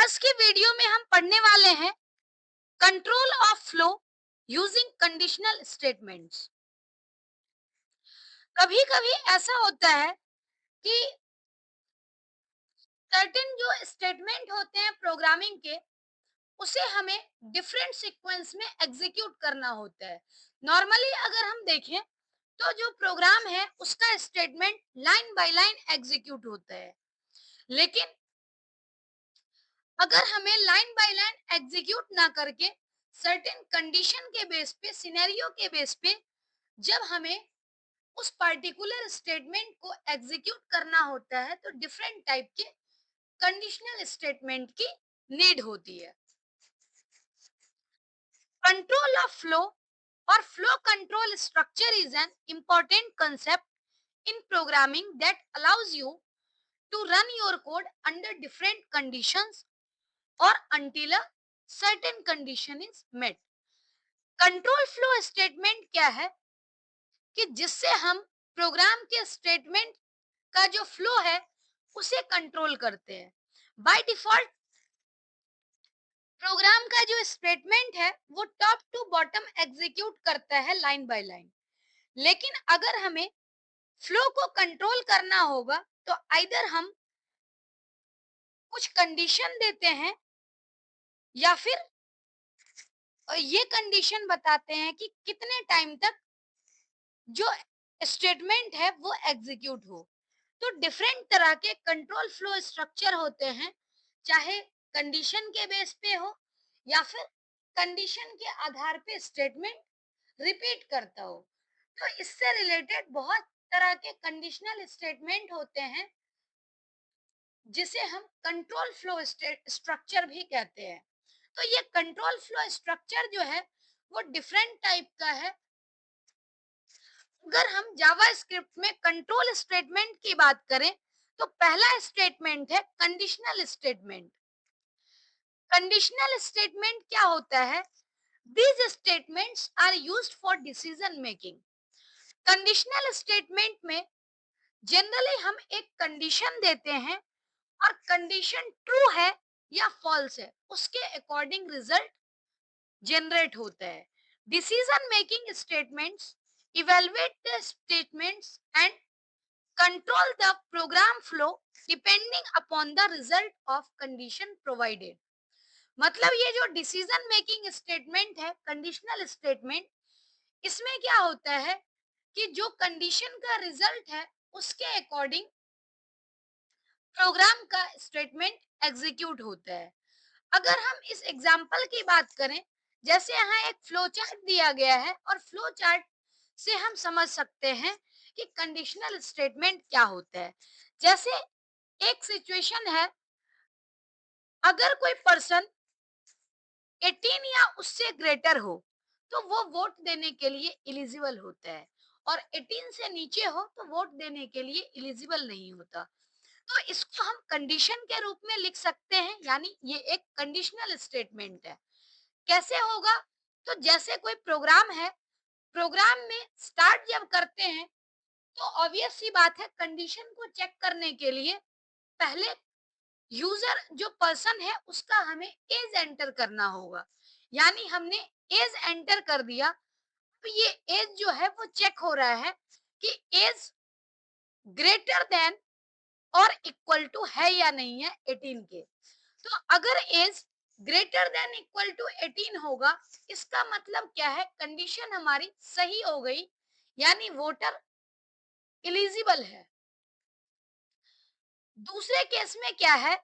आज के वीडियो में हम पढ़ने वाले हैं control of flow using conditional statements. कभी कभी ऐसा होता है कि सर्टेन जो स्टेटमेंट होते हैं प्रोग्रामिंग के, उसे हमें डिफरेंट सीक्वेंस में एग्जीक्यूट करना होता है। नॉर्मली अगर हम देखें तो जो प्रोग्राम है उसका statement line by line execute होता है, लेकिन अगर हमें लाइन बाय लाइन एग्जीक्यूट ना करके सर्टेन कंडीशन के बेस पे, सिनेरियो के बेस पे जब हमें उस पर्टिकुलर स्टेटमेंट को एग्जीक्यूट करना होता है, तो डिफरेंट टाइप के कंडीशनल स्टेटमेंट की नीड होती है। कंट्रोल ऑफ फ्लो और flow control structure is an important concept in programming that allows you to run your code under different conditions or until a certain condition is met. Control flow statement क्या है कि जिससे हम programme के statement का जो flow है उसे कंट्रोल करते हैं। बाय डिफॉल्ट प्रोग्राम का जो स्टेटमेंट है वो टॉप टू बॉटम एग्जीक्यूट करता है लाइन बाय लाइन, लेकिन अगर हमें फ्लो को कंट्रोल करना होगा तो आइदर हम कुछ कंडीशन देते हैं या फिर ये कंडीशन बताते हैं कि कितने टाइम तक जो स्टेटमेंट है वो एग्जीक्यूट हो। तो डिफरेंट तरह के कंट्रोल फ्लो स्ट्रक्चर होते हैं, चाहे कंडीशन के बेस पे हो या फिर कंडीशन के आधार पे स्टेटमेंट रिपीट करता हो। तो इससे रिलेटेड बहुत तरह के कंडीशनल स्टेटमेंट होते हैं जिसे हम कंट्रोल फ्लो स्ट्रक्चर भी कहते हैं। तो ये कंट्रोल फ्लो स्ट्रक्चर जो है वो डिफरेंट टाइप का है। अगर हम जावा स्क्रिप्ट में कंट्रोल स्टेटमेंट की बात करें तो पहला स्टेटमेंट है कंडीशनल स्टेटमेंट। कंडीशनल स्टेटमेंट क्या होता है? These statements are used for decision making. Conditional statement में जनरली हम एक कंडीशन देते हैं और कंडीशन ट्रू है या फॉल्स है उसके अकॉर्डिंग रिजल्ट जनरेट होता है। Decision making statements evaluate the statements and control the program flow depending upon the result of condition provided। मतलब ये जो डिसीजन मेकिंग स्टेटमेंट है, कंडीशनल स्टेटमेंट, इसमें क्या होता है कि जो कंडीशन का रिजल्ट है उसके अकॉर्डिंग प्रोग्राम का स्टेटमेंट एग्जीक्यूट होता है। अगर हम इस एग्जाम्पल की बात करें, जैसे यहाँ एक फ्लो चार्ट दिया गया है और फ्लो चार्ट से हम समझ सकते हैं कि कंडीशनल स्टेटमेंट क्या होता है। जैसे एक सिचुएशन है, अगर कोई पर्सन 18 या उससे ग्रेटर हो तो वो वोट देने के लिए एलिजिबल होता है, और 18 से नीचे हो तो वोट देने के लिए एलिजिबल नहीं होता। तो इसको हम कंडीशन के रूप में लिख सकते हैं, यानी ये एक कंडीशनल स्टेटमेंट है। कैसे होगा? तो जैसे कोई प्रोग्राम है, प्रोग्राम में स्टार्ट जब करते हैं तो ऑब्वियस सी बात है, कंडीशन को चेक करने के लिए पहले यूजर जो पर्सन है उसका हमें एज एंटर करना होगा। यानी हमने एज एंटर कर दिया, तो ये एज जो है वो चेक हो रहा है कि एज ग्रेटर देन और इक्वल टू है या नहीं है 18 के। तो अगर age greater than equal to 18 होगा, इसका मतलब क्या है, कंडीशन हमारी सही हो गई, यानी वोटर एलिजिबल है। दूसरे केस में क्या है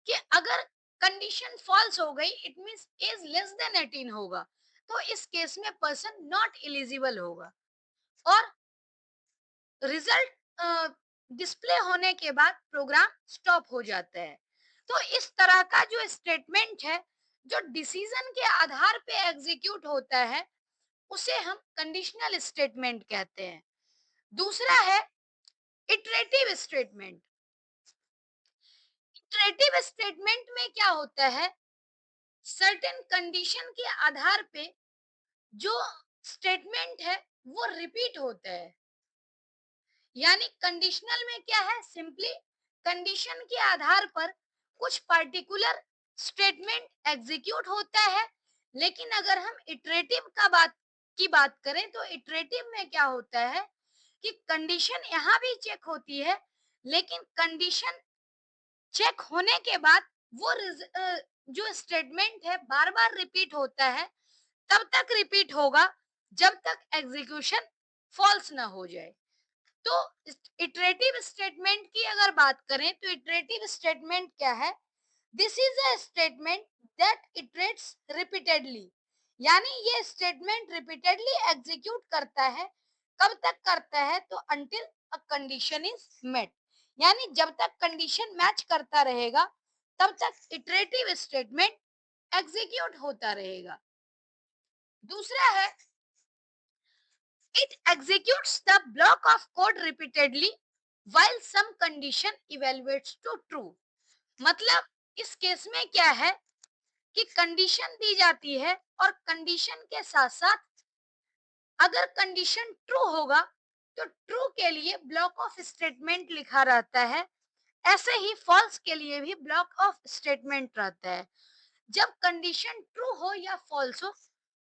कि अगर कंडीशन फॉल्स हो गई, it means age less than 18 होगा, तो इस केस में पर्सन नॉट एलिजिबल होगा और रिजल्ट डिस्प्ले होने के बाद प्रोग्राम स्टॉप हो जाता है। तो इस तरह का जो स्टेटमेंट है जो डिसीजन के आधार पे एग्जीक्यूट होता है उसे हम कंडीशनल स्टेटमेंट कहते हैं। दूसरा है इटरेटिव स्टेटमेंट। इटरेटिव स्टेटमेंट में क्या होता है, सर्टेन कंडीशन के आधार पे जो स्टेटमेंट है वो रिपीट होता है। यानी कंडीशनल में क्या है, सिंपली कंडीशन के आधार पर कुछ पर्टिकुलर स्टेटमेंट एग्जीक्यूट होता है। लेकिन अगर हम इटरेटिव की बात करें तो इटरेटिव में क्या होता है कि कंडीशन यहाँ भी चेक होती है, लेकिन कंडीशन चेक होने के बाद वो जो स्टेटमेंट है बार बार रिपीट होता है, तब तक रिपीट होगा जब तक एग्जीक्यूशन फॉल्स ना हो जाए। तो इटरेटिव स्टेटमेंट की अगर बात करें तो इटरेटिव स्टेटमेंट क्या है? This is a statement that iterates repeatedly. यानी ये स्टेटमेंट रिपीटेडली एग्जीक्यूट करता है। कब तक करता है? तो until a condition is met. यानी जब तक कंडीशन मैच करता रहेगा तब तक इटरेटिव स्टेटमेंट एग्जीक्यूट होता रहेगा। दूसरा है, it executes the block of code repeatedly while some condition evaluates to true। मतलब इस केस में क्या है कि कंडीशन दी जाती है और कंडीशन के साथ साथ अगर कंडीशन ट्रू होगा तो ट्रू के लिए ब्लॉक ऑफ स्टेटमेंट लिखा रहता है। ऐसे ही फॉल्स के लिए भी ब्लॉक ऑफ स्टेटमेंट रहता है। जब कंडीशन ट्रू हो या फॉल्स हो,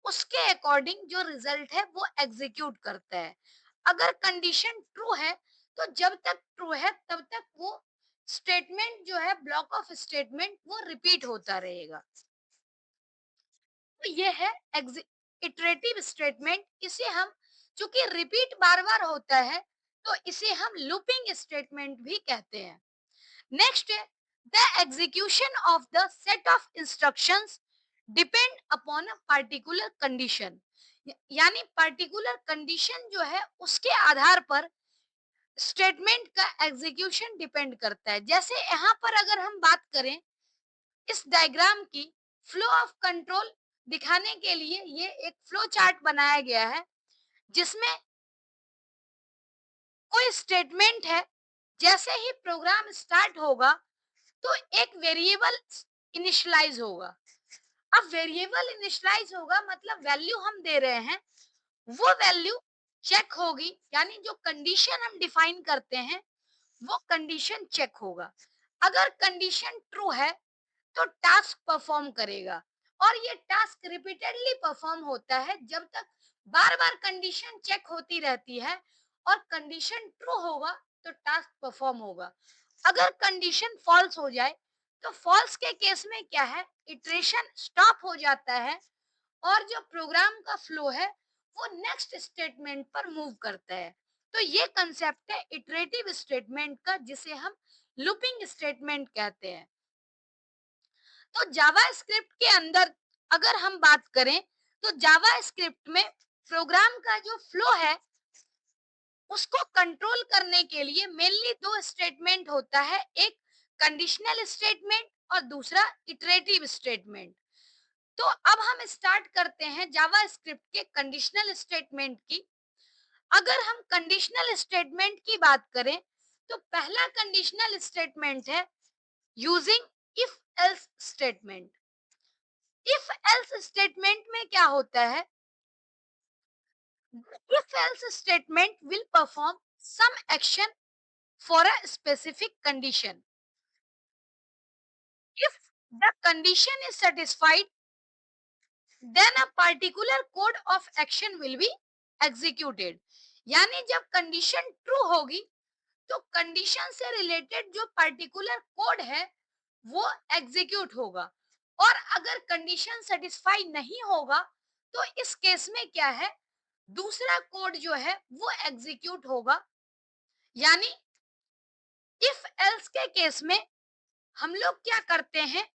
उसके अकॉर्डिंग जो रिजल्ट है वो एग्जीक्यूट करता है। अगर कंडीशन ट्रू है तो जब तक ट्रू है तब तक वो स्टेटमेंट जो है ब्लॉक ऑफ स्टेटमेंट वो रिपीट होता रहेगा। तो ये है इटरेटिव स्टेटमेंट। इसे हम, चूंकि रिपीट बार बार होता है, तो इसे हम लूपिंग स्टेटमेंट भी कहते हैं। नेक्स्ट है, the execution of the set of instructions depend upon a particular condition. यानी पर्टिकुलर कंडीशन जो है उसके आधार पर स्टेटमेंट का एग्जीक्यूशन डिपेंड करता है। जैसे यहाँ पर अगर हम बात करें इस डायग्राम की, फ्लो ऑफ कंट्रोल दिखाने के लिए ये एक फ्लो चार्ट बनाया गया है जिसमें कोई स्टेटमेंट है। जैसे ही प्रोग्राम स्टार्ट होगा तो एक वेरिएबल इनिशियलाइज होगा। अब वेरिएबल इनिशियलाइज होगा मतलब वैल्यू हम दे रहे हैं, वो वैल्यू चेक होगी। यानी जो कंडीशन हम डिफाइन करते हैं वो कंडीशन चेक होगा। अगर कंडीशन ट्रू है तो टास्क परफॉर्म करेगा, और ये टास्क रिपीटेडली परफॉर्म होता है जब तक बार बार कंडीशन चेक होती रहती है और कंडीशन ट्रू होगा तो टास्क परफॉर्म होगा। अगर कंडीशन फॉल्स हो जाए तो फॉल्स के केस में क्या है, इटरेशन स्टॉप हो जाता है और जो प्रोग्राम का फ्लो है वो नेक्स्ट स्टेटमेंट पर मूव करता है। तो ये कंसेप्ट है इटरेटिव स्टेटमेंट का, जिसे हम लूपिंग स्टेटमेंट कहते हैं। तो जावा स्क्रिप्ट के अंदर अगर हम बात करें तो जावा स्क्रिप्ट में प्रोग्राम का जो फ्लो है उसको कंट्रोल करने के लिए मेनली दो स्टेटमेंट होता है, एक कंडीशनल स्टेटमेंट और दूसरा इटरेटिव स्टेटमेंट। तो अब हम स्टार्ट करते हैं जावा स्क्रिप्ट के कंडीशनल स्टेटमेंट की। अगर हम कंडीशनल स्टेटमेंट की बात करें तो पहला कंडीशनल स्टेटमेंट है using if else statement. If else statement में क्या होता है, if else statement will perform some action for a specific condition. If the condition is satisfied, then a particular code of action will be executed। यानी जब condition true होगी तो condition से related जो पर्टिकुलर कोड है वो execute होगा, और अगर कंडीशन सेटिस्फाई नहीं होगा तो इस केस में क्या है, दूसरा कोड जो है वो एग्जीक्यूट होगा। यानी इफ एल्स के केस में हम लोग क्या करते हैं,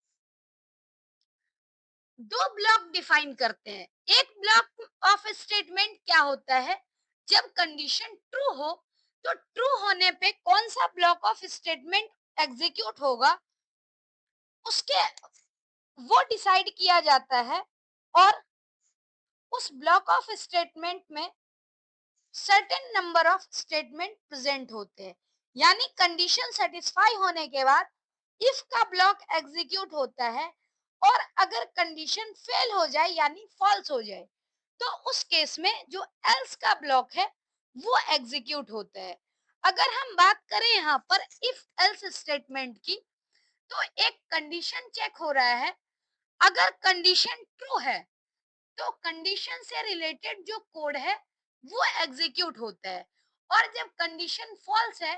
दो ब्लॉक डिफाइन करते हैं। एक ब्लॉक ऑफ स्टेटमेंट क्या होता है, जब कंडीशन ट्रू हो तो ट्रू होने पे कौन सा ब्लॉक ऑफ स्टेटमेंट एग्जीक्यूट होगा उसके वो डिसाइड किया जाता है, और उस ब्लॉक ऑफ स्टेटमेंट में certain number of statement present होते हैं। यानी कंडीशन सेटिस्फाई होने के बाद इफ का ब्लॉक एग्जीक्यूट होता है, और अगर कंडीशन फेल हो जाए यानी फॉल्स हो जाए तो उस केस में जो एल्स का ब्लॉक है वो एग्जीक्यूट होता है। अगर हम बात करें यहाँ पर इफ एल्स स्टेटमेंट की, तो एक कंडीशन चेक हो रहा है। अगर कंडीशन ट्रू है तो कंडीशन से रिलेटेड जो कोड है वो एग्जीक्यूट होता है, और जब कंडीशन फॉल्स है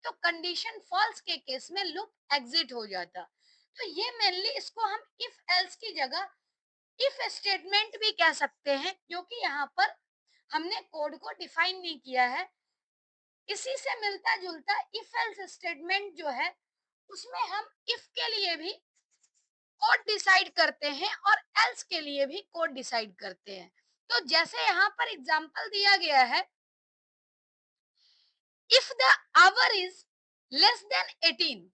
तो कंडीशन फॉल्स के केस में लूप एग्जिट हो जाता। तो ये मेनली इसको हम इफ एल्स की जगह इफ स्टेटमेंट भी कह सकते हैं, क्योंकि यहाँ पर हमने कोड को डिफाइन नहीं किया है। इसी से मिलता जुलता इफ एल्स स्टेटमेंट जो है उसमें हम इफ के लिए भी कोड डिसाइड करते हैं और एल्स के लिए भी कोड डिसाइड करते हैं। तो जैसे यहाँ पर एग्जांपल दिया गया है, if the our is less than 18,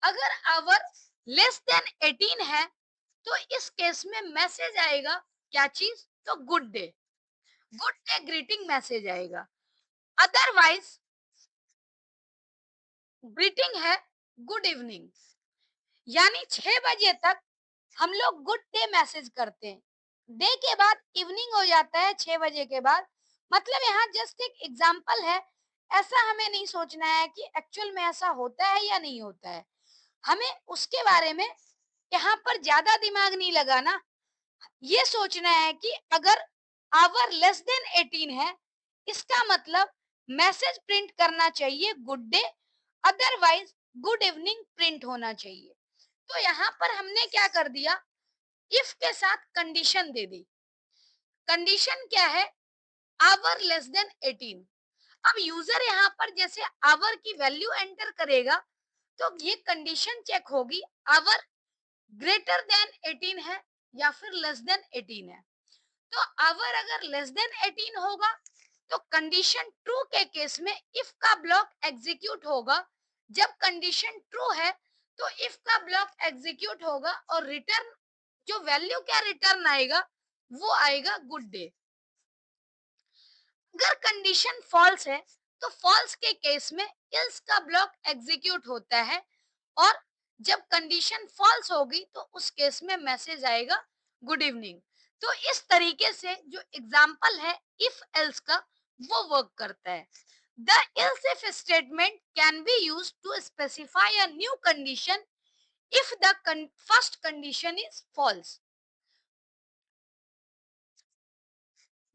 अगर आवर लेस देन 18 है तो इस केस में मैसेज आएगा, क्या चीज, तो गुड डे ग्रीटिंग मैसेज आएगा। अदरवाइज ग्रीटिंग है गुड इवनिंग, यानी 6 बजे तक हम लोग गुड डे मैसेज करते हैं। डे के बाद इवनिंग हो जाता है 6 बजे के बाद। मतलब यहाँ जस्ट एक एग्जाम्पल है, ऐसा हमें नहीं सोचना है कि एक्चुअल में ऐसा होता है या नहीं होता है। हमें उसके बारे में यहाँ पर ज्यादा दिमाग नहीं लगाना। ये सोचना है कि अगर आवर लेस देन 18 है, इसका मतलब मैसेज प्रिंट करना चाहिए good day, otherwise good evening print होना चाहिए। तो यहाँ पर हमने क्या कर दिया, इफ के साथ कंडीशन दे दी। कंडीशन क्या है, आवर लेस देन 18। अब यूजर यहाँ पर जैसे आवर की वैल्यू एंटर करेगा तो ये कंडीशन चेक होगी, आवर ग्रेटर देन 18 है या फिर लेस देन 18 है। तो आवर अगर लेस देन 18 होगा तो कंडीशन ट्रू के केस में इफ का ब्लॉक एग्जीक्यूट होगा। जब कंडीशन ट्रू है तो इफ का ब्लॉक एग्जीक्यूट होगा और रिटर्न जो वैल्यू क्या रिटर्न आएगा वो आएगा गुड डे। अगर कंडीशन फॉल्स है तो फॉल्स के केस में इल्स का ब्लॉक एग्जीक्यूट होता है, और जब कंडीशन फॉल्स होगी तो उस केस में मैसेज आएगा गुड इवनिंग। तो इस तरीके से जो एग्जाम्पल है इफ एल्स का वो वर्क करता है। The else if statement can be used to specify a new condition if the first condition is false.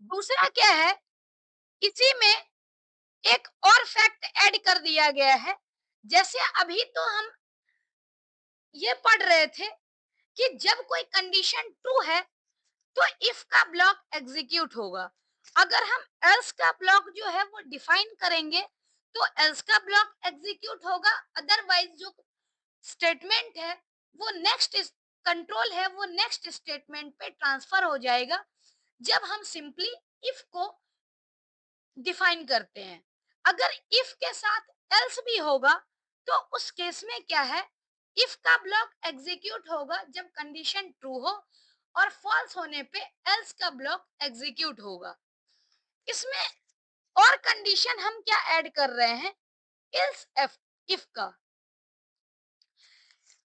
दूसरा क्या है, इसी में एक और फैक्ट ऐड कर दिया गया है। जैसे अभी तो हम ये पढ़ रहे थे कि जब कोई कंडीशन ट्रू है तो इफ का ब्लॉक एग्जीक्यूट होगा। अगर हम एल्स का ब्लॉक जो है वो डिफाइन करेंगे तो एल्स का ब्लॉक एग्जीक्यूट होगा, अदरवाइज जो स्टेटमेंट है वो नेक्स्ट कंट्रोल है वो नेक्स्ट स्टेटमेंट पे ट्रांसफर हो जाएगा जब हम सिंपली इफ को डिफाइन करते हैं। अगर इफ के साथ एल्स भी होगा तो उस केस में क्या है, इफ का ब्लॉक एग्जीक्यूट होगा जब कंडीशन ट्रू हो, और फॉल्स होने पे एल्स का ब्लॉक एग्जीक्यूट होगा। इसमें और कंडीशन हम क्या ऐड कर रहे हैं, इल्स एफ इफ का।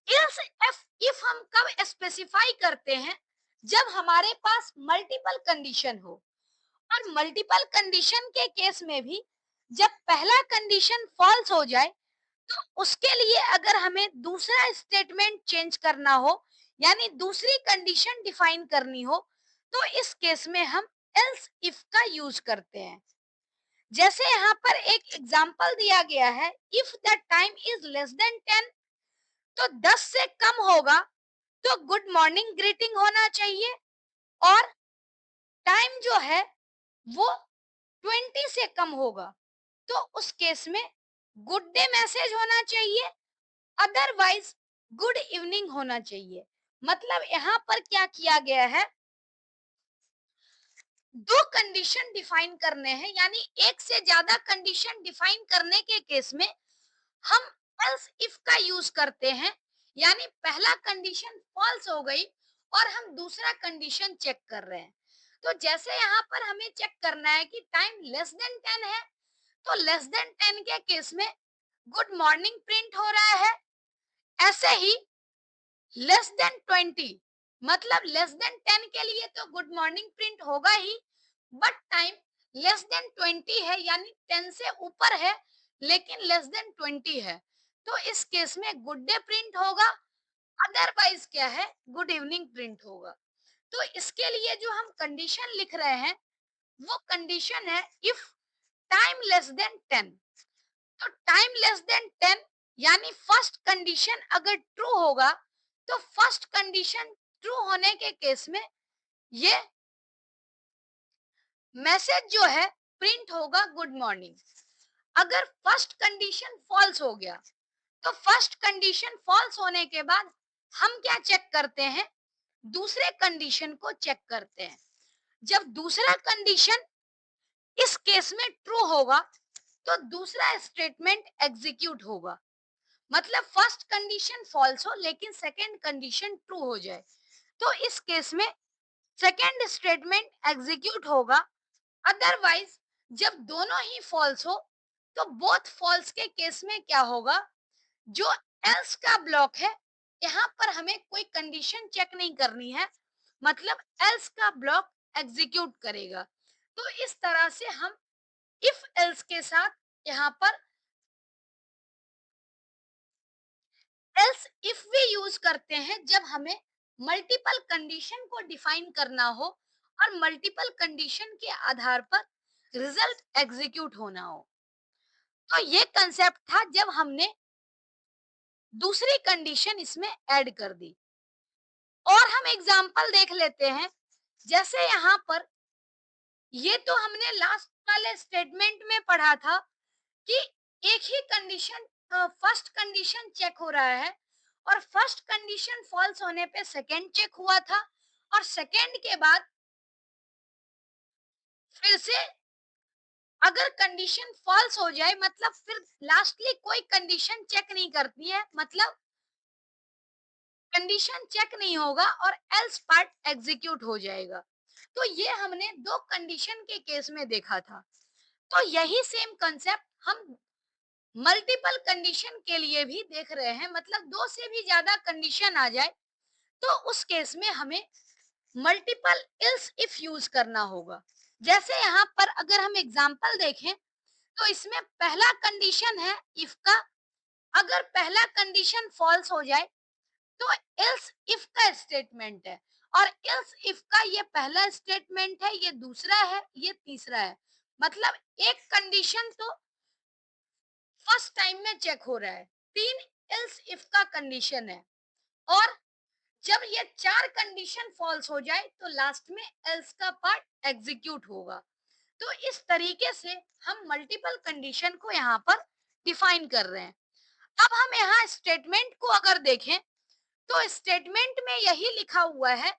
इल्स एफ इफ हम कब स्पेसिफाई करते हैं, जब हमारे पास मल्टीपल कंडीशन हो। और मल्टीपल कंडीशन के केस में भी जब पहला कंडीशन फॉल्स हो जाए तो उसके लिए अगर हमें दूसरा स्टेटमेंट चेंज करना हो, यानी दूसरी कंडीशन डिफाइन करनी हो, तो इस केस में हम एल्स इफ का यूज करते हैं। जैसे यहाँ पर एक एग्जांपल दिया गया है, if the time is less than 10, तो 10 से कम होगा तो गुड मॉर्निंग ग्रीटिंग होना चाहिए, और टाइम जो है वो 20 से कम होगा तो उस केस में गुड डे मैसेज होना चाहिए, अदरवाइज गुड इवनिंग होना चाहिए। मतलब यहाँ पर क्या किया गया है, दो कंडीशन डिफाइन करने हैं, यानी एक से ज्यादा कंडीशन डिफाइन करने के केस में हम एल्स इफ का यूज करते हैं। यानी पहला कंडीशन फॉल्स हो गई और हम दूसरा कंडीशन चेक कर रहे हैं। तो जैसे यहाँ पर हमें चेक करना है कि टाइम लेस देन 10 है, तो लेस देन 10 के केस में गुड मॉर्निंग प्रिंट हो रहा है। ऐसे ही लेस देन 20, मतलब लेस देन 10 के लिए तो गुड मॉर्निंग प्रिंट होगा ही, बट टाइम लेस देन 20 है, यानी 10 से ऊपर है लेकिन लेस देन 20 है, तो इस केस में गुड डे प्रिंट होगा, अदरवाइज क्या है, गुड इवनिंग प्रिंट होगा। तो इसके लिए जो हम कंडीशन लिख रहे हैं वो कंडीशन है इफ टाइम लेस देन 10। तो टाइम लेस देन 10 यानी फर्स्ट कंडीशन अगर ट्रू होगा तो फर्स्ट कंडीशन ट्रू होने के केस में ये मैसेज जो है प्रिंट होगा गुड मॉर्निंग। अगर फर्स्ट कंडीशन फॉल्स हो गया तो फर्स्ट कंडीशन फॉल्स होने के बाद हम क्या चेक करते हैं, दूसरे कंडीशन को चेक करते हैं। जब दूसरा कंडीशन इस केस में ट्रू होगा तो दूसरा स्टेटमेंट एग्जीक्यूट होगा। मतलब फर्स्ट कंडीशन फॉल्स हो लेकिन सेकंड कंडीशन ट्रू हो जाए तो इस केस में सेकंड स्टेटमेंट एग्जीक्यूट होगा। अदरवाइज जब दोनों ही फॉल्स हो तो बोथ फॉल्स के केस में क्या होगा, जो एल्स का ब्लॉक है यहाँ पर हमें कोई कंडीशन चेक नहीं करनी है, मतलब एल्स का ब्लॉक एग्जीक्यूट करेगा। तो इस तरह से हम इफ एल्स के साथ यहाँ पर एल्स इफ भी यूज करते हैं जब हमें मल्टीपल कंडीशन को डिफाइन करना हो और मल्टीपल कंडीशन के आधार पर रिजल्ट एग्जीक्यूट होना हो। तो ये कंसेप्ट था जब हमने दूसरी कंडीशन इसमें ऐड कर दी। और हम एग्जांपल देख लेते हैं, जैसे यहाँ पर ये तो हमने लास्ट वाले स्टेटमेंट में पढ़ा था कि एक ही कंडीशन, फर्स्ट कंडीशन चेक हो रहा है और फर्स्ट कंडीशन फॉल्स होने पे सेकंड चेक हुआ था और सेकंड के बाद फिर से अगर कंडीशन फॉल्स हो जाए मतलब फिर लास्टली कोई कंडीशन चेक नहीं करती है, मतलब कंडीशन चेक नहीं होगा और एल्स पार्ट एग्जीक्यूट हो जाएगा। तो ये हमने दो कंडीशन के केस में देखा था। तो यही सेम कंसेप्ट हम मल्टीपल कंडीशन के लिए भी देख रहे हैं, मतलब दो से भी ज्यादा कंडीशन आ जाए तो उस केस में हमें मल्टीपल इल्स इफ यूज करना होगा। जैसे यहाँ पर अगर हम एग्जांपल देखें तो इसमें पहला कंडीशन है इफ का, अगर पहला कंडीशन फॉल्स हो जाए तो एल्स इफ का स्टेटमेंट है और एल्स इफ का ये पहला स्टेटमेंट है, ये दूसरा है, ये तीसरा है। मतलब एक कंडीशन तो फर्स्ट टाइम में चेक हो रहा है, तीन एल्स इफ का कंडीशन है और जब ये चार कंडीशन फॉल्स हो जाए तो लास्ट में एल्स का पार्ट एग्जीक्यूट होगा। तो इस तरीके से हम मल्टीपल कंडीशन को यहाँ पर डिफाइन कर रहे हैं। अब हम यहाँ स्टेटमेंट को अगर देखें तो स्टेटमेंट में यही लिखा हुआ है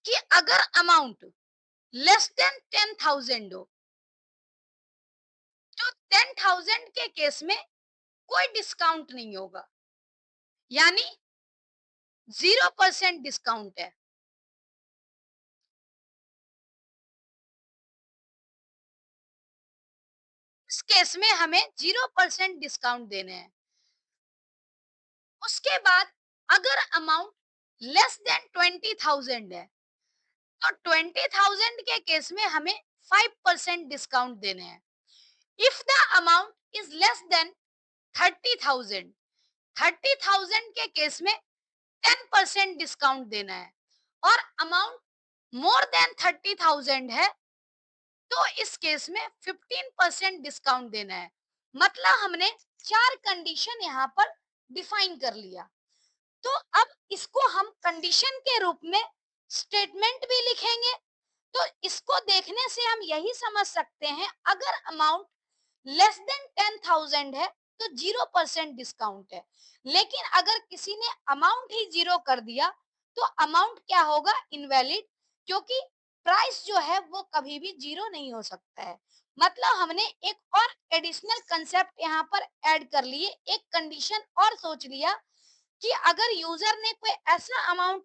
कि अगर अमाउंट लेस देन 10,000 हो तो 10,000 के केस में कोई डिस्काउंट नहीं होगा, यानी 0% डिस्काउंट है। इस केस में हमें 0% डिस्काउंट देने हैं। उसके बाद अगर अमाउंट लेस देन 20,000 है तो 20,000 के केस में हमें 5% डिस्काउंट देने हैं। If the amount is less than 30,000, 30,000 के केस में 10% डिस्काउंट देना है और अमाउंट मोर देन 30,000 है तो इस केस में 15% डिस्काउंट देना है। मतलब हमने चार कंडीशन यहाँ पर डिफाइन कर लिया। तो अब इसको हम कंडीशन के रूप में स्टेटमेंट भी लिखेंगे। तो इसको देखने से हम यही समझ सकते हैं अगर अमाउंट लेस देन 10,000 है तो 0% डिस्काउंट है, लेकिन अगर किसी ने अमाउंट ही जीरो कर दिया तो अमाउंट क्या होगा, इनवैलिड, क्योंकि प्राइस जो है वो कभी भी जीरो नहीं हो सकता है। मतलब हमने एक और एडिशनल कंसेप्ट यहाँ पर ऐड कर लिए, एक कंडीशन और सोच लिया कि अगर यूजर ने कोई ऐसा अमाउंट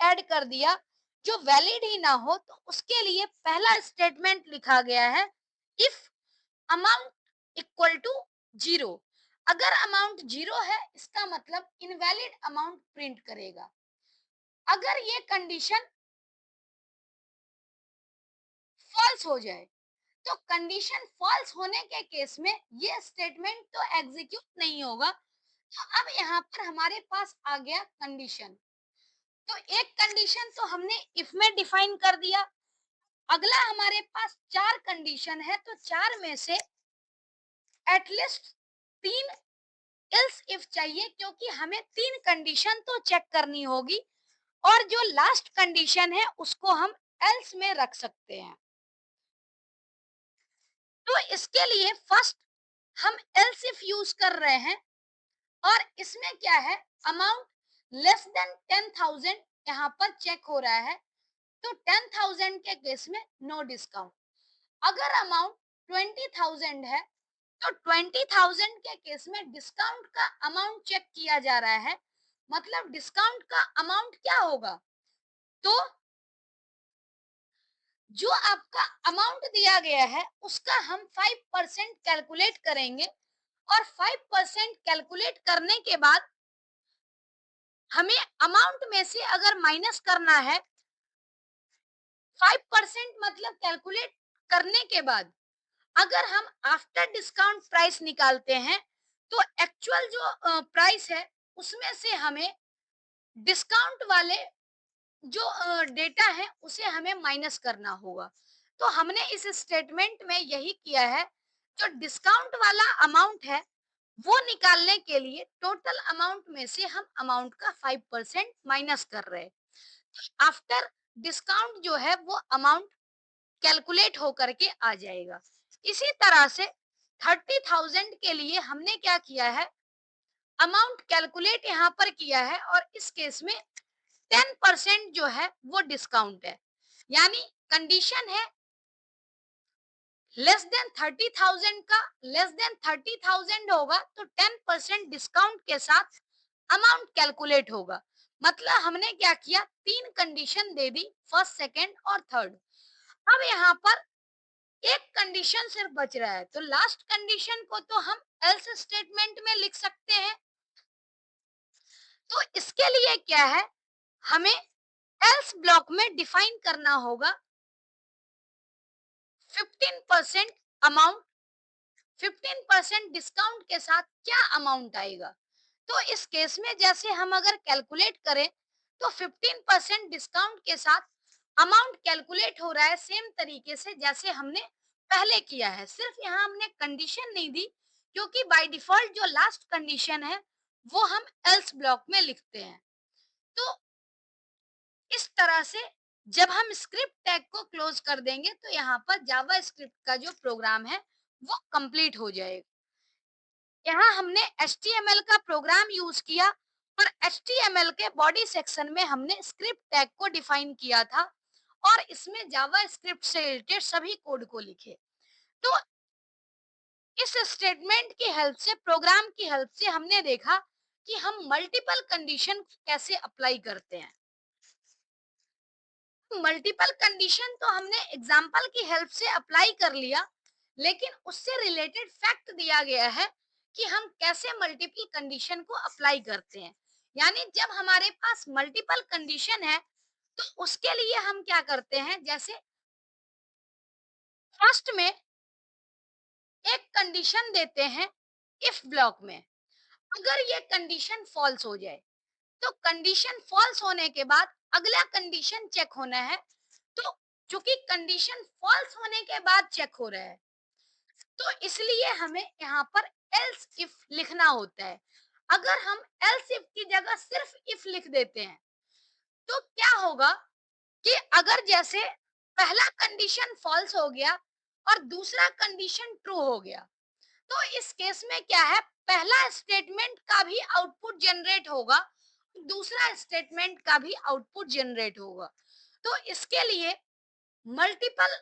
ऐड कर दिया जो वैलिड ही ना हो तो उसके लिए पहला स्टेटमेंट लिखा गया है if amount equal to zero. अगर अमाउंट जीरो है इसका मतलब इनवैलिड अमाउंट प्रिंट करेगा। अगर ये कंडीशन फॉल्स हो जाए तो कंडीशन फॉल्स होने के केस में ये स्टेटमेंट तो एग्जीक्यूट नहीं होगा। तो अब यहाँ पर हमारे पास आ गया कंडीशन। तो एक कंडीशन तो हमने इफ में डिफाइन कर दिया। अगला हमारे पास चार कंडीशन है, तो चार में से एटलीस्ट तीन एल्स इफ चाहिए, क्योंकि हमें तीन कंडीशन तो चेक करनी होगी और जो लास्ट कंडीशन है उसको हम एल्स में रख सकते हैं। तो इसके लिए फर्स्ट हम एल्स इफ यूज कर रहे हैं और इसमें क्या है, अमाउंट लेस देन 10,000 यहाँ पर चेक हो रहा है। तो 10,000 के केस में नो डिस्काउंट। अगर अमाउंट 20,000 है तो 20,000 के केस में डिस्काउंट का अमाउंट चेक किया जा रहा है। मतलब डिस्काउंट का अमाउंट क्या होगा, तो जो आपका अमाउंट दिया गया है उसका हम 5% कैलकुलेट करेंगे और 5% कैलकुलेट करने के बाद हमें अमाउंट में से अगर माइनस करना है 5% मतलब कैलकुलेट करने के बाद अगर हम आफ्टर डिस्काउंट प्राइस निकालते हैं तो एक्चुअल जो प्राइस है उसमें से हमें डिस्काउंट वाले जो डेटा है उसे हमें माइनस करना होगा। तो हमने इस स्टेटमेंट में यही किया है, जो डिस्काउंट वाला अमाउंट है वो निकालने के लिए टोटल अमाउंट में से हम अमाउंट का 5% माइनस कर रहे हैं। आफ्टर डिस्काउंट जो है वो अमाउंट कैलकुलेट होकर के आ जाएगा। इसी तरह से 30,000 के लिए हमने क्या किया है, अमाउंट कैलकुलेट यहाँ पर किया है और इस केस में 10% जो है वो डिस्काउंट है। यानी कंडीशन है लेस देन 30,000 का, लेस देन 30,000 होगा तो 10% डिस्काउंट के साथ अमाउंट कैलकुलेट होगा। मतलब हमने क्या किया, तीन कंडीशन दे दी, फर्स्ट सेकंड और थर्ड। अब यहाँ पर एक कंडीशन सिर्फ बच रहा है, तो लास्ट कंडीशन को तो हम एल्स स्टेटमेंट में लिख सकते हैं। तो इसके लिए क्या है, हमें एल्स ब्लॉक में डिफाइन करना होगा 15% अमाउंट, 15% डिस्काउंट के साथ क्या अमाउंट आएगा। तो इस केस में जैसे हम अगर कैलकुलेट करें तो 15% डिस्काउंट के साथ अमाउंट कैलकुलेट हो रहा है सेम तरीके से जैसे हमने पहले किया है। सिर्फ यहाँ हमने कंडीशन नहीं दी, क्योंकि बाय डिफॉल्ट जो लास्ट कंडीशन है वो हम एल्स ब्लॉक में लिखते हैं। तो इस तरह से जब हम स्क्रिप्ट टैग को क्लोज कर देंगे तो यहाँ पर जावा स्क्रिप्ट का जो प्रोग्राम है वो कंप्लीट हो जाएगा। यहाँ हमने HTML का प्रोग्राम यूज किया और HTML के बॉडी सेक्शन में हमने स्क्रिप्ट टैग को डिफाइन किया था और इसमें जावा स्क्रिप्ट से रिलेटेड सभी कोड को लिखे। तो इस स्टेटमेंट की हेल्प से, प्रोग्राम की हेल्प से हमने देखा कि हम मल्टीपल कंडीशन कैसे अप्लाई करते हैं। मल्टीपल कंडीशन तो हमने एग्जाम्पल की हेल्प से अप्लाई कर लिया, लेकिन उससे रिलेटेड फैक्ट दिया गया है कि हम कैसे मल्टीपल कंडीशन को अप्लाई करते हैं। यानी जब हमारे पास मल्टीपल कंडीशन है तो उसके लिए हम क्या करते हैं, जैसे फर्स्ट में एक कंडीशन देते हैं इफ ब्लॉक में। अगर ये कंडीशन फॉल्स हो जाए तो कंडीशन फॉल्स होने के बाद अगला कंडीशन चेक होना है। तो चूंकि कंडीशन फॉल्स होने के बाद चेक हो रहा है तो इसलिए हमें यहाँ पर एल्स इफ लिखना होता है। अगर हम एल्स इफ की जगह सिर्फ इफ लिख देते हैं तो क्या होगा कि अगर जैसे पहला कंडीशन फॉल्स हो गया और दूसरा कंडीशन ट्रू हो गया, तो इस केस में क्या है, पहला स्टेटमेंट का भी आउटपुट जनरेट होगा, दूसरा स्टेटमेंट का भी आउटपुट जनरेट होगा। तो इसके लिए मल्टीपल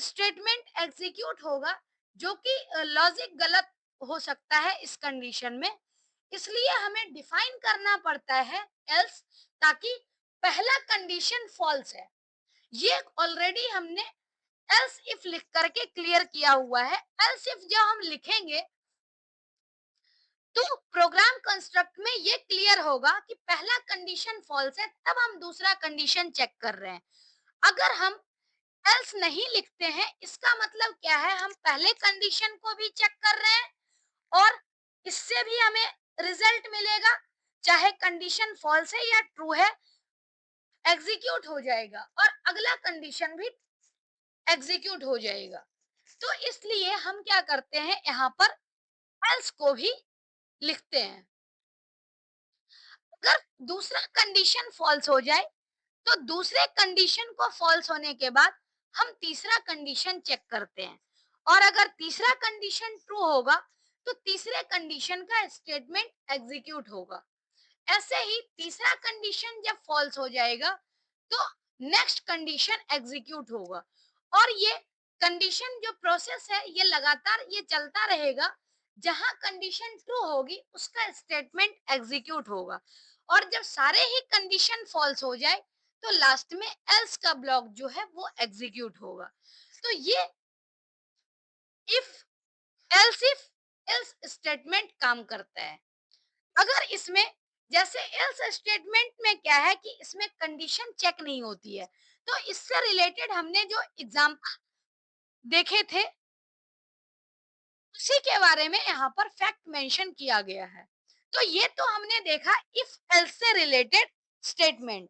स्टेटमेंट एग्जीक्यूट होगा, जो कि लॉजिक गलत हो सकता है इस कंडीशन में। इसलिए हमें डिफाइन करना पड़ता है एल्स, ताकि पहला कंडीशन फॉल्स है ये ऑलरेडी हमने एल्स इफ लिख करके क्लियर किया हुआ है। एल्स इफ जब हम लिखेंगे तो प्रोग्राम कंस्ट्रक्ट में ये क्लियर होगा कि पहला कंडीशन फॉल्स है, तब हम दूसरा कंडीशन चेक कर रहे हैं। अगर हम एल्स नहीं लिखते हैं, इसका मतलब क्या है, हम पहले कंडीशन को भी चेक कर रहे हैं और इससे भी हमें रिजल्ट मिलेगा, चाहे कंडीशन फॉल्स है या ट्रू है, एग्जीक्यूट हो जाएगा और अगला कंडीशन भी एग्जीक्यूट हो जाएगा। तो इसलिए हम क्या करते हैं, यहाँ पर एल्स को भी लिखते हैं। अगर दूसरा कंडीशन फॉल्स हो जाए, तो दूसरे कंडीशन को फॉल्स होने के बाद हम तीसरा कंडीशन चेक करते हैं और अगर तीसरा कंडीशन ट्रू होगा, तो तीसरे कंडीशन का स्टेटमेंट एग्जीक्यूट होगा। ऐसे ही तीसरा कंडीशन जब फॉल्स हो जाएगा, तो नेक्स्ट कंडीशन एग्जीक्यूट होगा और ये कंडीशन जो प्रोसेस है ये लगातार ये चलता रहेगा। जहां कंडीशन ट्रू होगी उसका स्टेटमेंट एग्जीक्यूट होगा और जब सारे ही कंडीशन फॉल्स हो जाए, तो लास्ट में एल्स का ब्लॉक जो है वो एग्जीक्यूट होगा। तो ये इफ इफ एल्स स्टेटमेंट काम करता है। अगर इसमें जैसे एल्स स्टेटमेंट में क्या है कि इसमें कंडीशन चेक नहीं होती है, तो इससे रिलेटेड हमने जो एग्जाम्पल देखे थे उसी के बारे में यहाँ पर फैक्ट मेंशन किया गया है। तो ये तो हमने देखा इफ एल्स से रिलेटेड स्टेटमेंट।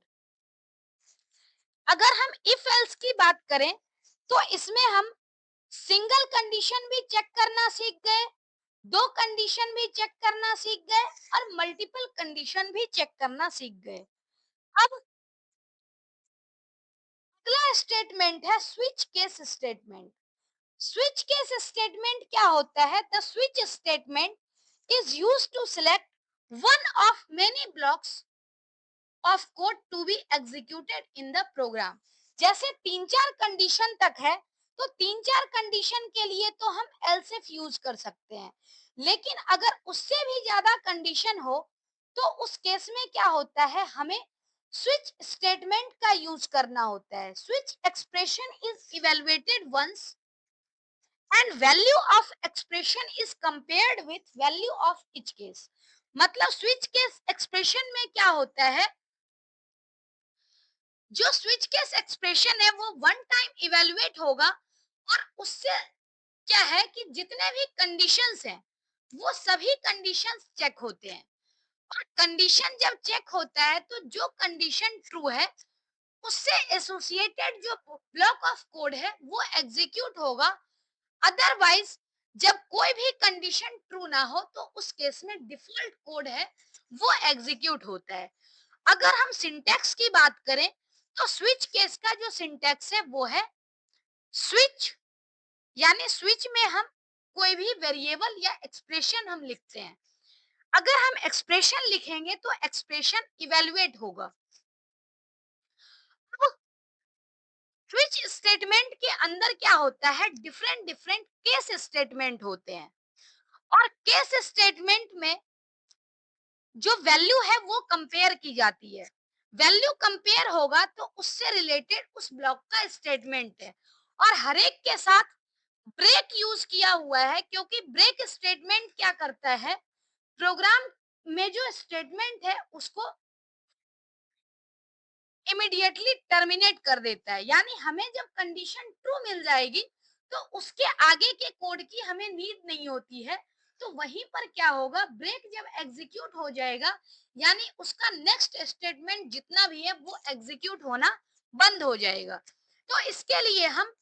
अगर हम इफ एल्स की बात करें, तो इसमें हम सिंगल कंडीशन भी चेक करना सीख गए, दो कंडीशन भी चेक करना सीख गए और मल्टीपल कंडीशन भी चेक करना सीख गए। अब अगला स्टेटमेंट है switch case statement. Switch case statement क्या होता है? The switch statement is used to select one of many blocks of code to be executed in the program. जैसे तीन चार कंडीशन तक है, तो तीन चार कंडीशन के लिए तो हम एल्स इफ यूज कर सकते हैं, लेकिन अगर उससे भी ज्यादा कंडीशन हो, तो उस केस में क्या होता है, हमें स्विच स्टेटमेंट का यूज करना होता है। Switch expression is evaluated once and value of expression is compared with value of each case. मतलब स्विच केस एक्सप्रेशन में क्या होता है, जो स्विच केस एक्सप्रेशन है वो वन टाइम इवेलुएट होगा और उससे क्या है कि जितने भी कंडीशंस हैं वो सभी कंडीशंस चेक होते हैं और कंडीशन जब चेक होता है, तो जो कंडीशन ट्रू है उससे एसोसिएटेड जो ब्लॉक ऑफ कोड है वो एग्जीक्यूट होगा। अदरवाइज जब कोई भी कंडीशन ट्रू ना हो, तो उस केस में डिफॉल्ट कोड है वो एग्जीक्यूट होता है। अगर हम सिंटैक्स की बात करें, तो स्विच केस का जो सिंटैक्स है वो है स्विच, यानी स्विच में हम कोई भी वेरिएबल या एक्सप्रेशन हम लिखते हैं। अगर हम एक्सप्रेशन लिखेंगे तो एक्सप्रेशन इवेलुएट होगा। तो स्विच स्टेटमेंट के अंदर क्या होता है, डिफरेंट डिफरेंट केस स्टेटमेंट होते हैं और केस स्टेटमेंट में जो वैल्यू है वो कंपेयर की जाती है। वैल्यू कंपेयर होगा तो उससे रिलेटेड उस ब्लॉक का स्टेटमेंट है और हर एक के साथ ब्रेक यूज किया हुआ है, क्योंकि ब्रेक स्टेटमेंट क्या करता है, प्रोग्राम में जो स्टेटमेंट है उसको इमीडिएटली टर्मिनेट कर देता है। यानी हमें जब कंडीशन ट्रू मिल जाएगी, तो उसके आगे के कोड की हमें नीड नहीं होती है। तो वहीं पर क्या होगा, ब्रेक जब एग्जीक्यूट हो जाएगा, यानी उसका नेक्स्ट स्टेटमेंट जितना भी है वो एग्जीक्यूट होना बंद हो जाएगा। तो इसके लिए हम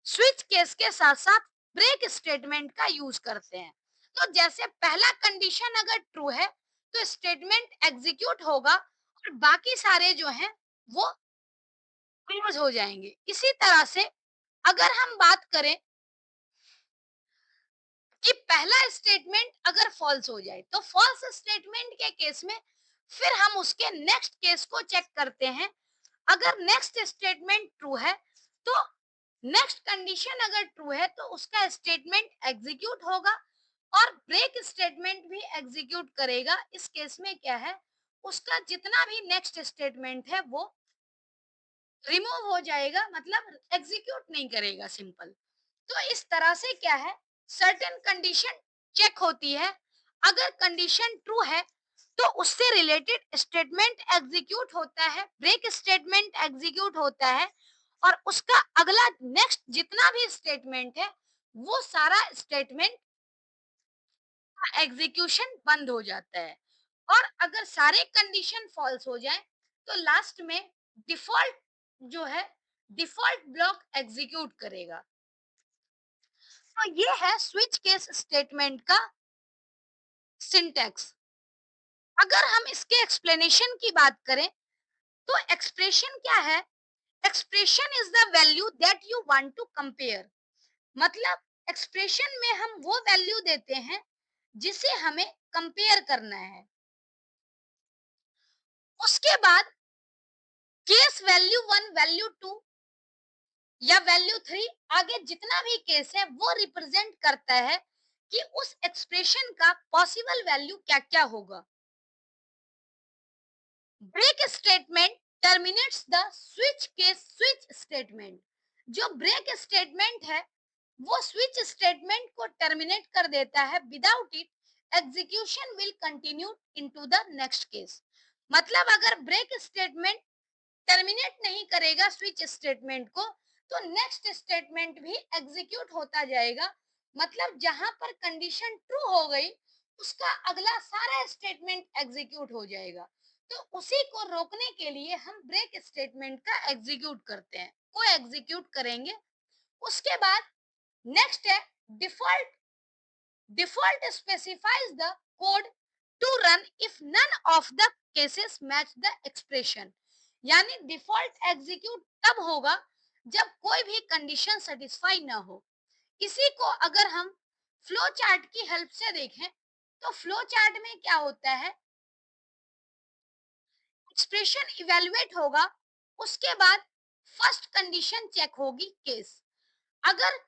स्विच केस के साथ साथ ब्रेक स्टेटमेंट का यूज करते हैं। तो जैसे पहला कंडीशन अगर ट्रू है, तो स्टेटमेंट एग्जीक्यूट होगा और बाकी सारे जो हैं वो क्लोज हो जाएंगे। इसी तरह से अगर हम बात करें कि पहला स्टेटमेंट अगर फॉल्स हो जाए, तो फॉल्स स्टेटमेंट के केस में फिर हम उसके नेक्स्ट केस को चेक करते हैं। अगर नेक्स्ट स्टेटमेंट ट्रू है, तो नेक्स्ट कंडीशन अगर ट्रू है तो उसका स्टेटमेंट एग्जीक्यूट होगा और ब्रेक स्टेटमेंट भी एग्जीक्यूट करेगा। इस केस में क्या है, उसका जितना भी नेक्स्ट स्टेटमेंट है वो रिमूव हो जाएगा, मतलब एग्जीक्यूट नहीं करेगा, सिंपल। तो इस तरह से क्या है, सर्टेन कंडीशन चेक होती है। अगर कंडीशन ट्रू है, तो उससे रिलेटेड स्टेटमेंट एग्जीक्यूट होता है, ब्रेक स्टेटमेंट एग्जीक्यूट होता है और उसका अगला नेक्स्ट जितना भी स्टेटमेंट है वो सारा स्टेटमेंट का एग्जीक्यूशन बंद हो जाता है। और अगर सारे कंडीशन फॉल्स हो जाए तो लास्ट में डिफॉल्ट जो है डिफॉल्ट ब्लॉक एग्जीक्यूट करेगा। तो ये है स्विच केस स्टेटमेंट का सिंटैक्स। अगर हम इसके एक्सप्लेनेशन की बात करें तो एक्सप्रेशन क्या है? Expression is the value that you want to compare. मतलब एक्सप्रेशन में हम वो वैल्यू देते हैं जिसे हमें कंपेयर करना है। उसके बाद केस वैल्यू 1, वैल्यू 2 या वैल्यू 3 आगे जितना भी केस है वो रिप्रेजेंट करता है कि उस एक्सप्रेशन का पॉसिबल वैल्यू क्या-क्या होगा। Break statement terminates the switch case switch statement. जो ब्रेक स्टेटमेंट है वो स्विच स्टेटमेंट को टर्मिनेट कर देता है। Without it execution will continue into the next case. मतलब अगर ब्रेक स्टेटमेंट टर्मिनेट नहीं करेगा स्विच स्टेटमेंट को तो नेक्स्ट स्टेटमेंट भी एग्जीक्यूट होता जाएगा। मतलब जहां पर कंडीशन ट्रू हो गई उसका अगला सारा स्टेटमेंट एग्जीक्यूट हो जाएगा। तो उसी को रोकने के लिए हम ब्रेक स्टेटमेंट का एग्जीक्यूट करते हैं, को एग्जीक्यूट करेंगे। उसके बाद नेक्स्ट है default. Default specifies the code to run if none of the cases match the expression. यानी डिफॉल्ट एग्जीक्यूट तब होगा जब कोई भी कंडीशन सेटिस्फाई ना हो। इसी को अगर हम फ्लो चार्ट की हेल्प से देखें तो फ्लो चार्ट में क्या होता है, एक्सप्रेशन इवेलुएट होगा, उसके बाद फर्स्ट कंडीशन चेक होगी केस। अगर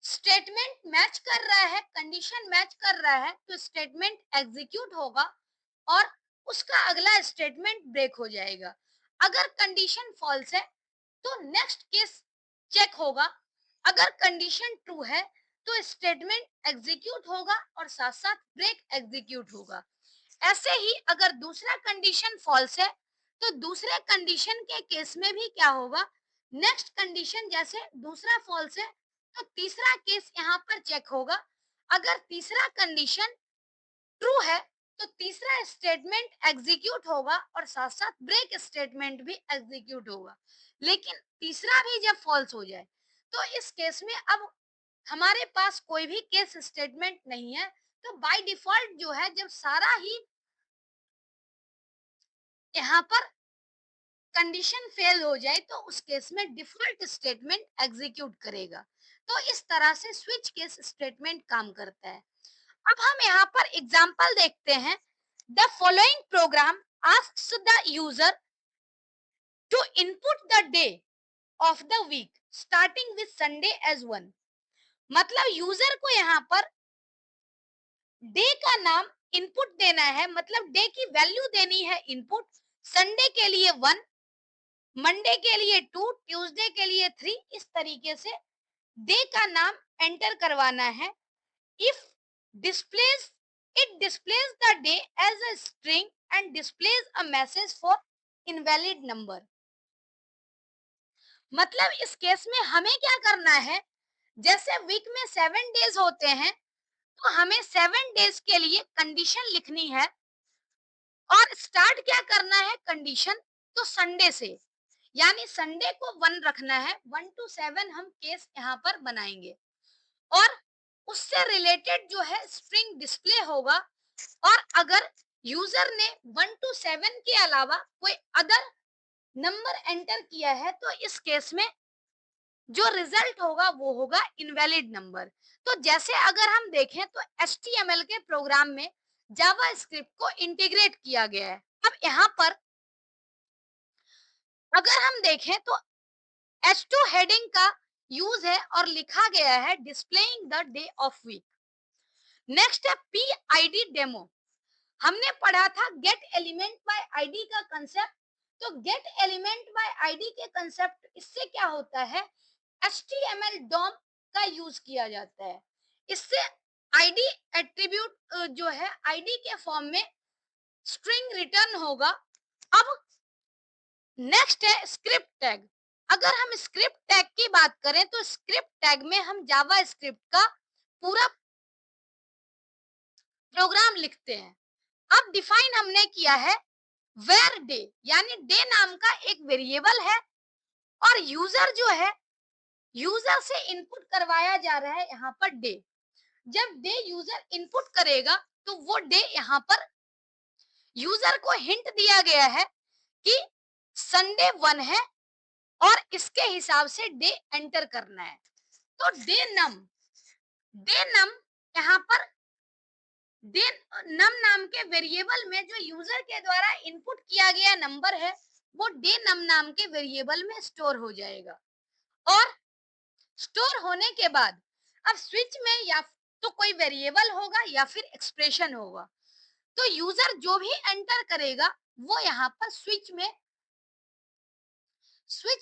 स्टेटमेंट मैच कर रहा है, कंडीशन मैच कर रहा है तो स्टेटमेंट एग्जीक्यूट होगा और उसका अगला स्टेटमेंट ब्रेक हो जाएगा। अगर कंडीशन फॉल्स है तो नेक्स्ट केस चेक होगा। अगर कंडीशन ट्रू है तो स्टेटमेंट एग्जीक्यूट होगा और साथ साथ ब्रेक एग्जीक्यूट होगा। ऐसे ही अगर दूसरा कंडीशन फॉल्स है तो दूसरे कंडीशन के केस में भी क्या होगा, नेक्स्ट कंडीशन जैसे दूसरा फॉल्स है तो तीसरा केस यहाँ पर चेक होगा। अगर तीसरा कंडीशन ट्रू है तो तीसरा स्टेटमेंट एग्जीक्यूट होगा और साथ साथ ब्रेक स्टेटमेंट भी एग्जीक्यूट होगा। लेकिन तीसरा भी जब फॉल्स हो जाए तो इस केस में अब हमारे पास कोई भी केस स्टेटमेंट नहीं है। तो बाय डिफॉल्ट जो है जब सारा ही यहाँ पर कंडीशन फेल हो जाए तो उस केस में डिफॉल्ट स्टेटमेंट एग्जीक्यूट करेगा। तो इस तरह से स्विच केस स्टेटमेंट काम करता है। अब हम यहाँ पर एग्जांपल देखते हैं। The following program asks the user to input the day of the week starting with Sunday as one. मतलब यूजर को यहाँ पर डे का नाम इनपुट देना है, मतलब डे की वैल्यू देनी है इनपुट। संडे के लिए 1, मंडे के लिए 2, ट्यूसडे के लिए 3, इस तरीके से डे का नाम एंटर करवाना है। If displays it displays the day as a string and displays a message for invalid number। मतलब इस केस में हमें क्या करना है, जैसे वीक में 7 डेज होते हैं तो हमें 7 डेज के लिए कंडीशन लिखनी है और स्टार्ट क्या करना है कंडीशन, तो संडे से। यानी संडे को 1 रखना है, 1 to 7 हम केस यहाँ पर बनाएंगे और उससे रिलेटेड जो है स्ट्रिंग डिस्प्ले होगा। और अगर यूजर ने 1 to 7 के अलावा कोई अदर नंबर एंटर किया है तो इस केस में जो रिजल्ट होगा वो होगा इनवैलिड नंबर। तो जैसे अगर हम देखें तो HTML के प्रोग्राम में जावा स्क्रिप्ट को इंटीग्रेट किया गया है। अब यहाँ पर अगर हम देखें तो H2 हेडिंग का यूज है और लिखा गया है displaying the day of week. Next है PID डेमो। हमने पढ़ा था गेट एलिमेंट बाय आईडी का कंसेप्ट। तो गेट एलिमेंट बाय आईडी के कंसेप्ट इससे क्या होता है, HTML डॉम का यूज किया जाता है। इससे आईडी एट्रीब्यूट जो है आईडी के फॉर्म में स्ट्रिंग रिटर्न होगा। अब नेक्स्ट है स्क्रिप्ट टैग। अगर हम स्क्रिप्ट टैग की बात करें तो स्क्रिप्ट टैग में हम जावा स्क्रिप्ट का पूरा प्रोग्राम लिखते हैं। अब डिफाइन हमने किया है वेर डे, यानी डे नाम का एक वेरिएबल है और यूजर जो है, यूजर से इनपुट करवाया जा रहा है यहाँ पर डे। जब डे यूजर इनपुट करेगा तो वो डे यहाँ पर यूजर को हिंट दिया गया है कि संडे 1 है और इसके हिसाब से डे एंटर करना है। तो डे नम यहाँ पर डे नम नाम के वेरिएबल में जो यूजर के द्वारा इनपुट किया गया नंबर है वो डे नम नाम के वेरिएबल में स्टोर हो जाएगा। और स्टोर होने के बाद अब स्विच में या तो कोई वेरिएबल होगा या फिर एक्सप्रेशन होगा, तो यूजर जो भी एंटर करेगा वो यहाँ पर स्विच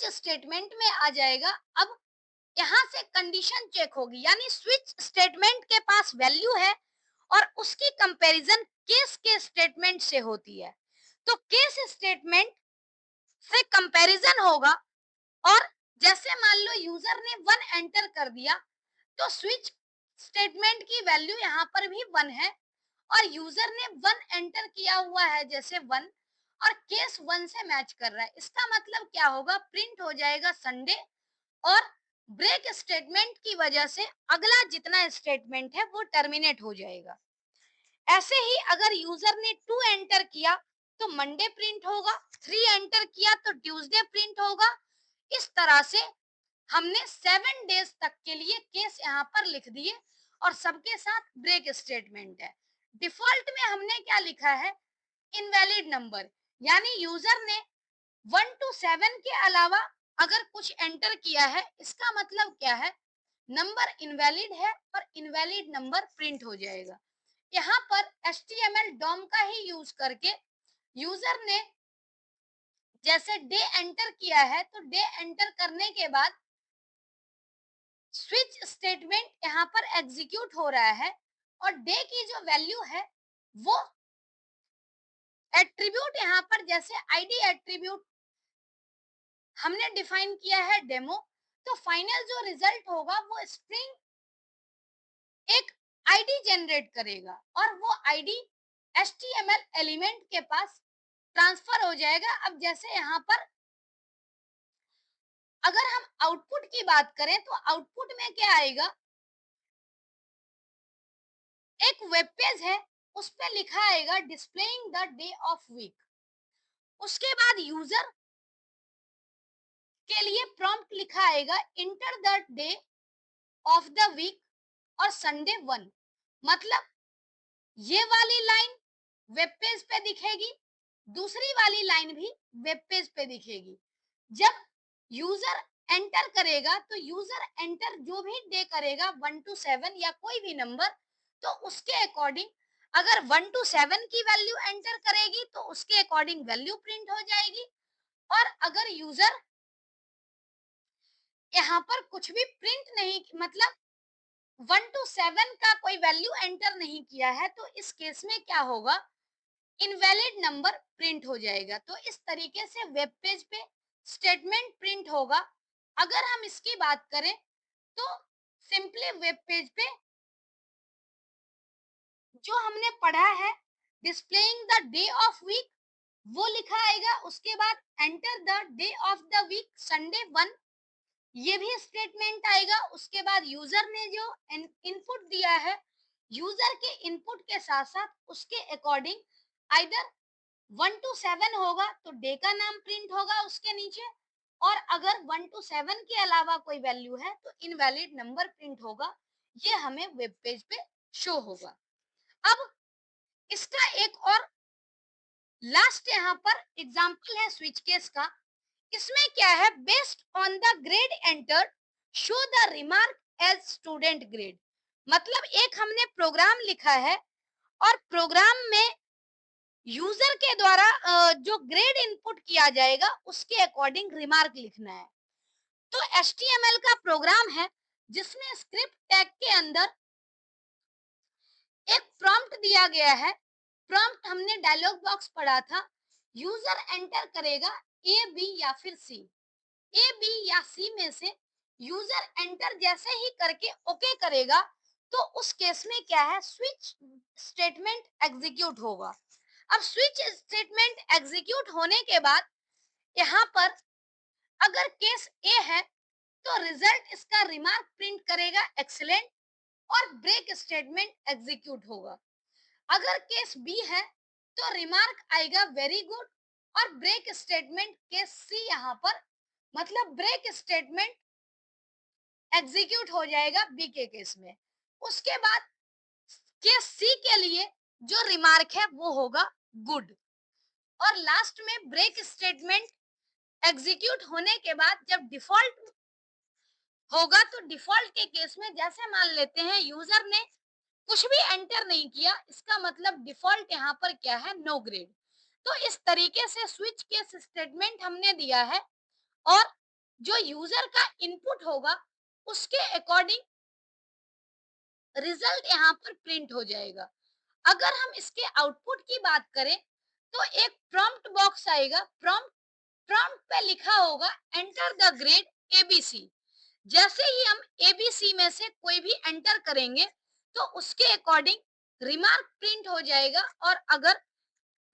स्टेटमेंट में आ जाएगा। अब यहाँ से कंडीशन चेक होगी, यानी स्विच स्टेटमेंट के पास वैल्यू है और उसकी कंपैरिजन केस के स्टेटमेंट से होती है। तो केस स्टेटमेंट से कंपैरिजन होगा और जैसे मान लो यूजर ने 1 एंटर कर दिया तो स्विच स्टेटमेंट की वैल्यू यहाँ पर भी 1 है और यूजर ने 1 एंटर किया हुआ है जैसे 1 और केस 1 से मैच कर रहा है। इसका मतलब क्या होगा, प्रिंट हो जाएगा संडे और ब्रेक स्टेटमेंट की वजह से अगला जितना स्टेटमेंट है वो टर्मिनेट हो जाएगा। ऐसे ही अगर यूजर ने 2 एंटर किया तो मंडे प्रिंट होगा, 3 एंटर किया तो ट्यूसडे प्रिंट होगा। इस तरह से हमने 7 डेज तक के लिए केस यहाँ पर लिख दिए और सबके साथ ब्रेक स्टेटमेंट है। डिफॉल्ट में हमने क्या लिखा है, इनवैलिड नंबर, यानी यूजर ने 1 to 7 के अलावा अगर कुछ एंटर किया है इसका मतलब क्या है, नंबर इनवैलिड है और इनवैलिड नंबर प्रिंट हो जाएगा। यहाँ पर HTML डॉम का ही यूज करके यूजर ने जैसे डे एंटर किया है तो डे एंटर करने के बाद स्विच स्टेटमेंट यहाँ पर एग्जीक्यूट हो रहा है और डे की जो वैल्यू है वो एट्रीब्यूट यहाँ पर जैसे आईडी एट्रीब्यूट हमने डिफाइन किया है डेमो, तो फाइनल जो रिजल्ट होगा वो स्ट्रिंग एक आईडी जनरेट करेगा और वो आईडी HTML एलिमेंट के पास ट्रांसफर हो जाएगा। अब जैसे यहाँ पर अगर हम आउटपुट की बात करें तो आउटपुट में क्या आएगा, एक वेब पेज है उस पे लिखा आएगा displaying the day of week. उसके बाद यूजर के लिए प्रॉम्प्ट लिखा आएगा enter the day of the week और संडे 1। मतलब ये वाली लाइन वेब पेज पे दिखेगी, दूसरी वाली लाइन भी वेब पेज पे दिखेगी। जब यूजर एंटर करेगा तो यूजर एंटर जो भी डे करेगा 1 to 7 या कोई भी नंबर, तो उसके अकॉर्डिंग अगर 1 to 7 की वैल्यू एंटर करेगी तो उसके अकॉर्डिंग वैल्यू प्रिंट हो जाएगी और अगर यूजर यहाँ पर कुछ भी प्रिंट नहीं, मतलब 1 to 7 का कोई वैल्यू एंटर नहीं किया है तो इस केस में क्या होगा, इनवैलिड नंबर प्रिंट हो जाएगा। तो इस तरीके से वेब पेज पे स्टेटमेंट प्रिंट होगा। अगर हम इसकी बात करें तो सिंपली वेब पेज पे जो हमने पढ़ा है displaying the day of week वो लिखा आएगा, उसके बाद enter the day of the week Sunday 1 ये भी स्टेटमेंट आएगा। उसके बाद यूजर ने जो इनपुट दिया है, यूजर के इनपुट के साथ साथ उसके अकॉर्डिंग आइदर 1 to 7 होगा तो डे का नाम प्रिंट होगा उसके नीचे, और अगर 1 to 7 के अलावा कोई वैल्यू है तो इनवैलिड नंबर प्रिंट होगा। ये हमें वेब पेज पे शो होगा। अब इसका एक और लास्ट यहाँ पर एग्जांपल है स्विच केस का। इसमें क्या है, based on the grade entered show the remark as student grade. मतलब एक हमने प्रोग्राम लिखा है और प्रोग्राम में यूजर के द्वारा जो ग्रेड इनपुट किया जाएगा उसके अकॉर्डिंग रिमार्क लिखना है। तो HTML का प्रोग्राम है जिसमें स्क्रिप्ट टैग के अंदर एक प्रॉम्प्ट दिया गया है। प्रॉम्प्ट हमने डायलॉग बॉक्स पढ़ा था, यूजर एंटर करेगा A B या फिर C। A B या सी में से यूजर एंटर जैसे ही करके ओके करेगा, तो उस केस में क्या है, स्विच स्टेटमेंट एग्जीक्यूट होगा। अब स्विच स्टेटमेंट एग्जीक्यूट होने के बाद यहाँ पर अगर केस ए है तो रिजल्ट इसका रिमार्क प्रिंट करेगा एक्सीलेंट, और ब्रेक स्टेटमेंट एग्जीक्यूट होगा। अगर केस बी है तो रिमार्क आएगा वेरी गुड, और ब्रेक स्टेटमेंट केस सी यहाँ पर, मतलब ब्रेक स्टेटमेंट एग्जीक्यूट हो जाएगा बी के केस में। उसके बाद केस सी के लिए जो रिमार्क है वो होगा गुड, और लास्ट में ब्रेक स्टेटमेंट एग्जीक्यूट होने के बाद जब डिफॉल्ट होगा, तो डिफॉल्ट के केस में जैसे मान लेते हैं यूजर ने कुछ भी एंटर नहीं किया, इसका मतलब डिफॉल्ट यहाँ पर क्या है, नो ग्रेड। तो इस तरीके से स्विच केस स्टेटमेंट हमने दिया है, और जो यूजर का इनपुट होगा उसके अकॉर्डिंग रिजल्ट यहाँ पर प्रिंट हो जाएगा। अगर हम इसके आउटपुट की बात करें तो एक प्रॉम्प्ट बॉक्स आएगा, प्रॉम्प्ट पे लिखा होगा एंटर द ग्रेड एबीसी। जैसे ही हम एबीसी में से कोई भी एंटर करेंगे तो उसके अकॉर्डिंग रिमार्क प्रिंट हो जाएगा, और अगर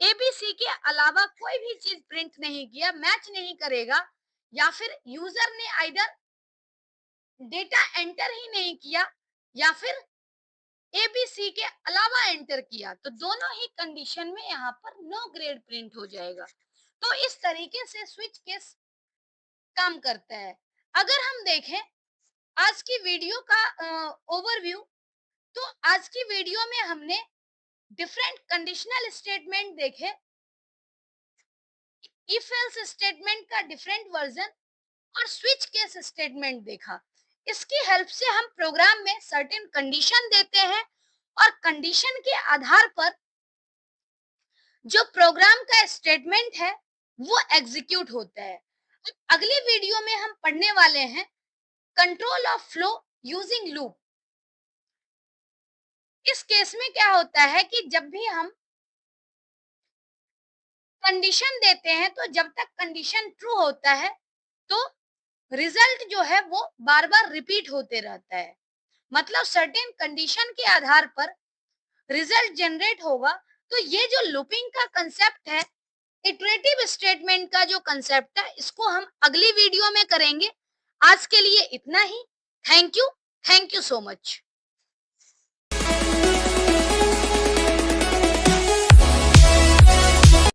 एबीसी के अलावा कोई भी चीज प्रिंट नहीं किया, मैच नहीं करेगा, या फिर यूजर ने आइदर डेटा एंटर ही नहीं किया या फिर एबीसी के अलावा एंटर किया, तो दोनों ही कंडीशन में यहाँ पर नो ग्रेड प्रिंट हो जाएगा। तो इस तरीके से स्विच केस काम करता है। अगर हम देखें आज की वीडियो का ओवरव्यू, तो आज की वीडियो में हमने डिफरेंट कंडीशनल स्टेटमेंट देखे, इफ एल्स स्टेटमेंट का डिफरेंट वर्जन, और स्विच केस स्टेटमेंट देखा। इसकी हेल्प से हम प्रोग्राम में सर्टेन कंडीशन देते हैं, और कंडीशन के आधार पर जो प्रोग्राम का स्टेटमेंट है वो एग्जीक्यूट होता है। अगली वीडियो में हम पढ़ने वाले हैं control of flow using loop. इस केस में क्या होता है कि जब भी हम कंडीशन देते हैं तो जब तक कंडीशन ट्रू होता है तो रिजल्ट जो है वो बार बार रिपीट होते रहता है, मतलब सर्टेन कंडीशन के आधार पर रिजल्ट जनरेट होगा। तो ये जो लूपिंग का कंसेप्ट है, इटरेटिव स्टेटमेंट का जो कंसेप्ट है, इसको हम अगली वीडियो में करेंगे। आज के लिए इतना ही। Thank you so much.